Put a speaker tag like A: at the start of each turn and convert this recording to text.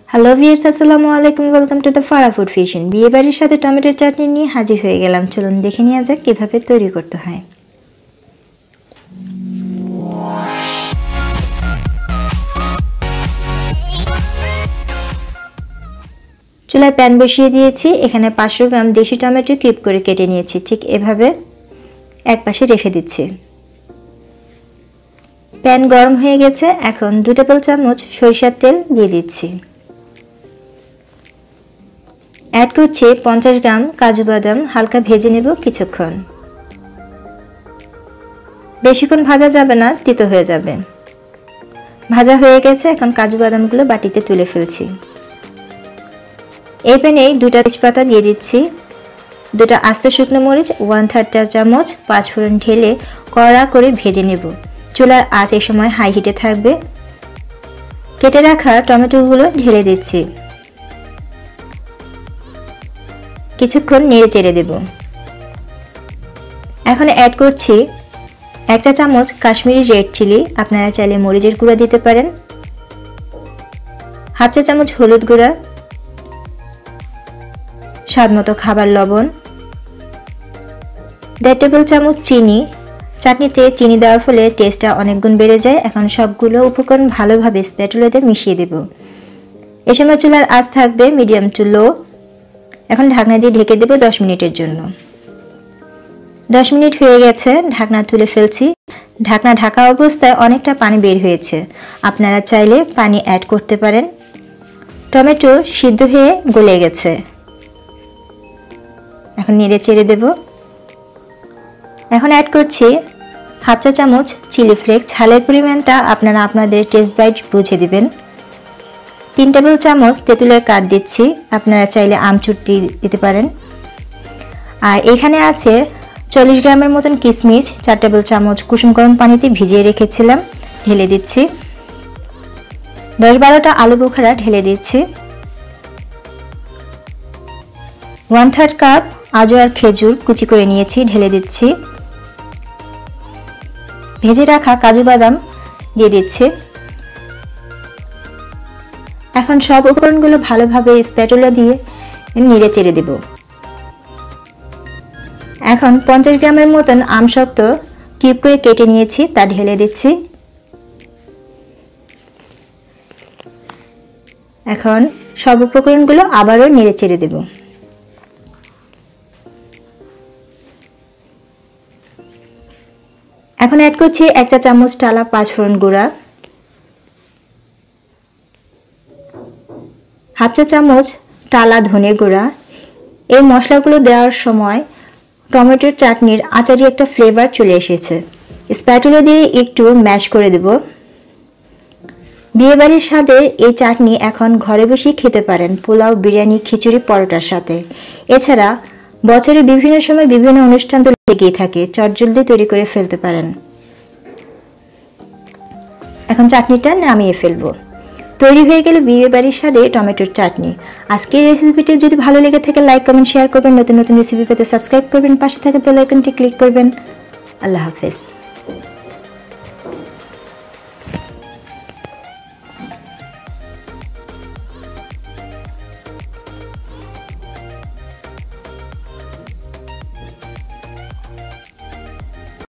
A: Hello viewers, আসসালামু আলাইকুম। Welcome to the Fara food fusion. বিয়ে বাড়ির সাথে টমেটোর চাটনি নিয়ে হাজির হয়ে গেলাম। চলুন দেখে নেওয়া যাক কিভাবে তৈরি করতে হয়। চুলায় প্যান বসিয়ে দিয়েছি। এখানে 500 গ্রাম দেশি টমেটো কিউব করে কেটে নিয়েছি। ঠিক এভাবে এক পাশে রেখে দিচ্ছি। প্যান গরম হয়ে গেছে। এখন 2 টেবিল চামচ সরিষার তেল দিয়ে দিচ্ছি। অ্যাড করছি 50 গ্রাম কাজু বাদাম, হালকা ভেজে নেব কিছুক্ষণ। বেশিক্ষণ ভাজা যাবে না, তিতো হয়ে যাবে। ভাজা হয়ে গেছে। এখন কাজু বাদামগুলো বাটিতে তুলে ফেলছি। এই প্যানে 2টা তেজপাতা দিয়ে দিচ্ছি, 2টা আস্ত শুকনো মরিচ, 1/3 চা চামচ পাঁচ ফোড়ন ঢেলে কড়া করে ভেজে নেব। চুলার আঁচ এই সময় হাই হিটে থাকবে। কেটে রাখা টমেটোগুলো ঢেলে দিচ্ছি। কিছুক্ষণ নেড়ে চেড়ে দেব। এখন অ্যাড করছি 1 চা চামচ কাশ্মীরি রেড চিলি, আপনারা চাইলে মরিচের গুঁড়া দিতে পারেন, হাফ চা চামচ হলুদ গুঁড়া, স্বাদমতো খাবার লবণ, 1.5 টেবিল চামচ চিনি। চাটনিতে চিনি দেওয়ার ফলে টেস্টটা অনেক গুণ বেড়ে যায়। এখন সবগুলো উপকরণ ভালোভাবে স্প্যাটুলা দিয়ে মিশিয়ে দেব। এ সময় চুলার আঁচ থাকবে মিডিয়াম টু লো। এখন ঢাকনা দিয়ে ঢেকে দেব 10 মিনিটের জন্য। 10 মিনিট হয়ে গেছে, ঢাকনা তুলে ফেলছি। ঢাকনা ঢাকা অবস্থায় অনেকটা পানি বের হয়েছে, আপনারা চাইলে পানি অ্যাড করতে পারেন। টমেটো সিদ্ধ হয়ে গলে গেছে। এখন নেড়ে চেড়ে দেব। এখন অ্যাড করছি হাফ চা চামচ চিলি ফ্লেক্স, ঝালের পরিমাণটা আপনারা আপনাদের টেস্ট বাইট বুঝে দিবেন। 3 টেবিল চামচ তেঁতুলের কাঠ দিচ্ছি, আপনারা চাইলে আমচুর দিতে পারেন। আর এখানে আছে 40 গ্রামের মতন কিশমিশ, 4 টেবিল চামচ কুসুম গরম পানিতে ভিজিয়ে রেখেছিলাম, ঢেলে দিচ্ছি। 10-12টা আলু বোখারা ঢেলে দিচ্ছি। 1/3 কাপ আজওয়ার খেজুর কুচি করে নিয়েছি, ঢেলে দিচ্ছি। ভেজে রাখা কাজু বাদাম দিয়ে দিচ্ছি। এখন সব উপকরণগুলো ভালোভাবে স্প্যাটুলা দিয়ে নেড়ে চেড়ে দেব। এখন 50 গ্রামের মতন আমসত্ব কিউব করে কেটে নিয়েছি, তা ঢেলে দিচ্ছি। এখন সব উপকরণগুলো আবারও নেড়ে চেড়ে দেব। এখন অ্যাড করছি 1 চা চামচ টালা পাঁচ ফোড়ন গুঁড়া, হাফ চা চামচ টালা ধনে গুঁড়া। এই মশলাগুলো দেওয়ার সময় টমেটোর চাটনির আচারি একটা ফ্লেভার চলে এসেছে। স্প্যাটুলা দিয়ে একটু ম্যাশ করে দেব। বিয়েবাড়ির স্বাদের এই চাটনি এখন ঘরে বসেই খেতে পারেন পোলাও, বিরিয়ানি, খিচুড়ি, পরোটার সাথে। এছাড়া বছরের বিভিন্ন সময় বিভিন্ন অনুষ্ঠান তো লেগেই থাকে, চটজলদি তৈরি করে ফেলতে পারেন। এখন চাটনিটা নামিয়ে ফেলবো। তৈরি হয়ে গেল বিয়ে বাড়ির স্বাদে টমেটোর চাটনি। আজকের রেসিপিটি যদি ভালো লেগে থাকে লাইক, কমেন্ট, শেয়ার করবেন। নতুন নতুন রেসিপি পেতে সাবস্ক্রাইব করবেন, পাশে থাকা বেল আইকনটি ক্লিক করবেন। আল্লাহ হাফেজ।